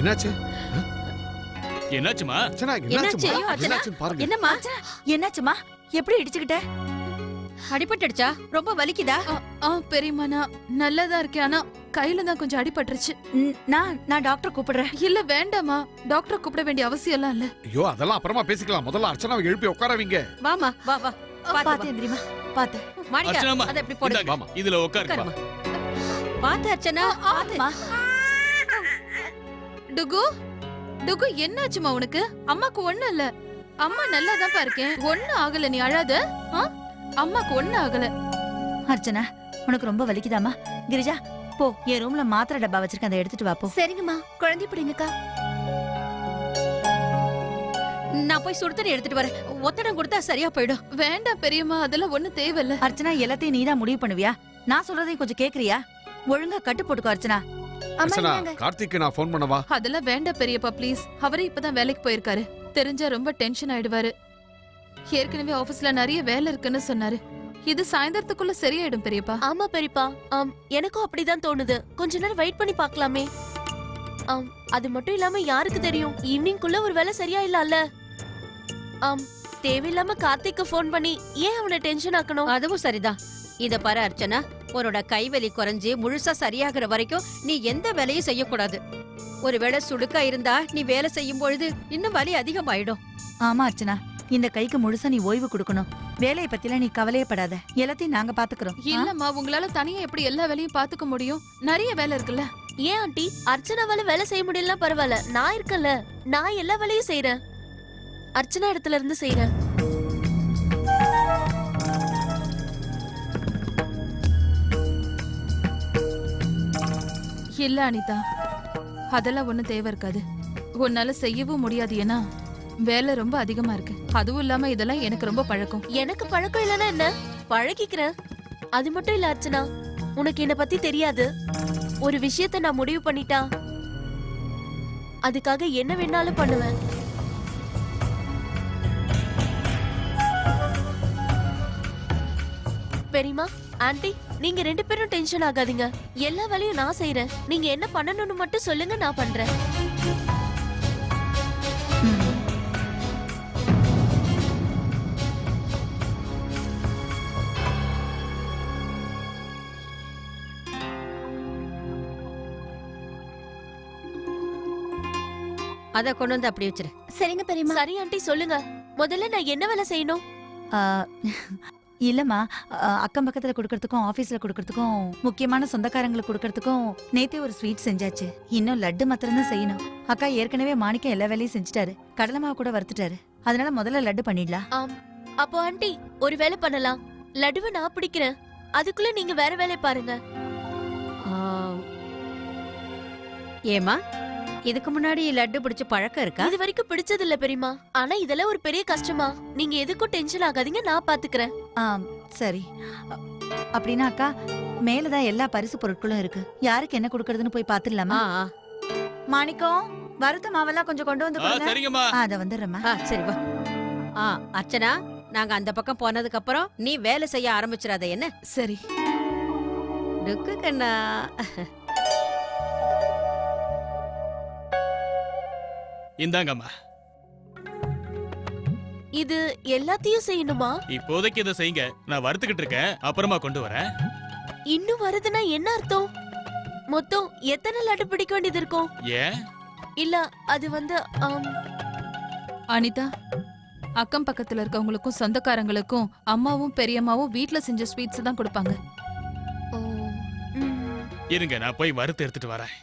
என்னாச்சு? என்னாச்சுமா? என்னாச்சு பாருங்க. என்னம்மா என்னாச்சுமா? எப்படி இடிச்சுக்கிட்ட? அடிபட்டுடுச்சா? ரொம்ப வலிக்குதா? பெரியம்மா நான் நல்லதா இருக்கேன், ஆனா கையில தான் கொஞ்சம் அடிபட்டுருச்சு. நான் டாக்டர் கூப்பிடுறேன். இல்ல வேண்டாமா, டாக்டர் கூப்பிட வேண்டிய அவசியம் எல்லாம் இல்ல. ஐயோ அதெல்லாம் அப்புறமா பேசிக்கலாம். முதல்ல அர்ச்சனாவை எழுப்பி உட்கார வைங்க. வாமா வா வா. பாத்து எந்திரிமா. பாத்து. அர்ச்சனாமா, மாணிக்கா அத இப்படி போடு. வாமா. இதுல உட்காருமா. பாத்து அர்ச்சனா. பாத்துமா. டுகு டுகு என்னாச்சுமா உனக்கு? அம்மாக்கு ஒண்ணு இல்ல. அம்மா நல்லா தான் இருக்கேன். ஒண்ணு ஆகல, நீ அழாத. அம்மாக்கு ஒண்ணு ஆகல. அர்ச்சனா உனக்கு ரொம்ப வலிக்குதாமா? கிரிஜா போ, என் ரூம்ல மாத்திரை டப்பா வச்சிருக்கேன், அதை எடுத்துட்டு வா போ. சரிங்கம்மா, குழந்தை பிடிங்கக்கா. நான் போய் சுடுதண்ணி எடுத்துட்டு வரேன். ஒத்தடம் கொடுத்தா சரியா போயிடும். வேண்டாம் பெரியம்மா, அதெல்லாம் ஒண்ணு தேவையில்ல. அர்ச்சனா எல்லாத்தையும் நீதான் முடிவு பண்ணுவியா? நான் சொல்றதையும் கொஞ்சம் கேக்குறியா? ஒழுங்கா கட்டு போட்டுக்கோ அர்ச்சனா. அர்ச்சனா, கார்த்திக்கு நான் ஃபோன் பண்ணவா? அதெல்லாம் வேண்டாம் பெரியப்பா ப்ளீஸ். அவரே இப்பதான் வேலைக்கு போயிருக்காரு. தெரிஞ்சா ரொம்ப டென்ஷன் ஆயிடுவாரு. ஏற்கனவே ஆபீஸ்ல நிறைய வேலை இருக்குன்னு சொன்னாரு. இது சாயந்தரத்துக்குள்ள சரியாயிடும் பெரியப்பா. ஆமா பெரியப்பா, எனக்கும் அப்படிதான் தோணுது. கொஞ்ச நேரம் வெயிட் பண்ணி பார்க்கலாமே. அது மட்டும் இல்லாம யாருக்கு தெரியும், ஈவினிங்குள்ள ஒரு வேலை சரியா இல்ல. தேவையில்லாம கார்த்திக்கு போன் பண்ணி ஏன் அவனை டென்ஷன் ஆக்கணும்? அதுவும் சரிதான். இத பாரு அர்ச்சனா, உன்னோட கைவலி குறைஞ்சு முழுசா சரியாகிற வரைக்கும் நீ எந்த வேலையும் செய்யக்கூடாது. ஒருவேளை சுடுக்கா இருந்தா நீ வேலை செய்யும் பொழுது இன்னும் வலி அதிகமாயிடும். ஆமா அர்ச்சனா, இந்த கைக்கு முழுசா நீ ஓய்வு கொடுக்கணும். வேலையை பத்திலாம் நீ கவலையப்படாத, எல்லாத்தையும் நாங்க பாத்துக்கிறோம். இல்லம்மா, உங்களால தனியா எப்படி எல்லா வேலையும் பாத்துக்க முடியும்? நிறைய வேலை இருக்குல்ல. ஏன் ஆண்டி, அர்ச்சனாவால வேலை செய்ய முடியலன்னா பரவாயில்ல, நான் இருக்கல. நான் எல்லா வேலையும் செய்யறேன். அர்ச்சனா இடத்துல இருந்து செய்யறேன். இல்ல அனிதா, அதெல்லாம் ஒண்ணும் தேவை இருக்காது. உன்னால செய்யவும் முடியாது, ஏன்னா வேலை ரொம்ப அதிகமா இருக்கு. அதுவும் இல்லாம இதெல்லாம் எனக்கு ரொம்ப பழக்கம். எனக்கு பழக்கம் இல்லைன்னா என்ன, பழகிக்கிறேன். அது மட்டும் இல்ல அர்ச்சனா, உனக்கு என்ன பத்தி தெரியாது. ஒரு விஷயத்த நான் முடிவு பண்ணிட்டா அதுக்காக என்ன வேணாலும் பண்ணுவேன். பெரியமா, ஆண்டி, நீங்க 2 பேரும் டென்ஷன் ஆகாதீங்க. எல்லா வேலையும் நான் செய்யறேன். நீங்க என்ன பண்ணணும்னு மட்டும் சொல்லுங்க, நான் பண்றேன். அத கொண்டு வந்து அப்படி வச்சிரு. சரிங்க பெரியமா. சரி ஆண்டி, சொல்லுங்க. முதல்ல நான் என்ன வேலை செய்யணும்? இல்லம்மா, அக்கம் பக்கத்துல கொடுக்கறதுக்கும் ஆபீஸ்ல கொடுக்கறதுக்கும் முக்கியமான சொந்தக்காரங்களுக்கு கொடுக்கறதுக்கும் நேத்தே ஒரு ஸ்வீட் செஞ்சாச்சு. இன்னும் லட்டு மாத்திரம் தான் செய்யணும். அக்கா ஏற்கனவே மாணிக்கம் எல்லா வேலையும் செஞ்சுட்டாரு. கடலை மாவு கூட வறுத்துட்டாரு. அதனால முதல்ல லட்டு பண்ணிடலாம். அப்போ ஆண்டி, ஒரு வேலை பண்ணலாம். லட்டுவை நான் பிடிக்கிறேன், அதுக்குள்ள நீங்க வேற வேலை பாருங்க. ஏமா, இதுக்கு முன்னாடி லட்டு பிடிச்ச பழக்கம் இருக்கா? இது வரைக்கும் பிடிச்சது இல்ல பெரியமா. ஆனா இதெல்லாம் ஒரு பெரிய கஷ்டமா. நீங்க எதுக்கும் டென்ஷன் ஆகாதீங்க, நான் பாத்துக்கிறேன். சரி. அப்படின்னா அக்கா, மேலதான் எல்லா பரிசு பொருட்களும் இருக்கு. யாருக்கு என்ன கொடுக்கறதுன்னு போய் பாத்துடலாமா? மாணிக்கம், வறுத்த மாவெல்லாம் கொஞ்சம் கொண்டு வந்து கொடுங்க. சரிங்கம்மா. அத வந்துடுறேம்மா. சரி வா. அர்ச்சனா, நாங்க அந்த பக்கம் போனதுக்கு அப்புறம் நீ வேலை செய்ய ஆரம்பிச்சிடாத என்ன? சரி. டுக்கு கண்ணா. இந்தாங்கம்மா. இது எல்லாத்தையும் செய்யணுமா? இப்போதைக்கு இதை செய்யுங்க, நான் வறுத்துக்கிட்டு இருக்கேன். அப்புறமா கொண்டு வரேன். இன்னும் வருதுன்னா என்ன அர்த்தம்? மொத்தம் எத்தனை லட்டு பிடிக்க வேண்டியது இருக்கும்? ஏன் இல்ல, அது வந்து அனிதா, அக்கம் பக்கத்துல இருக்கவங்களுக்கும் சொந்தக்காரங்களுக்கும் அம்மாவும் பெரியம்மாவும் வீட்ல செஞ்ச ஸ்வீட்ஸ் தான் கொடுப்பாங்க. இருங்க, நான் போய் வறுத்து எடுத்துட்டு வரேன்.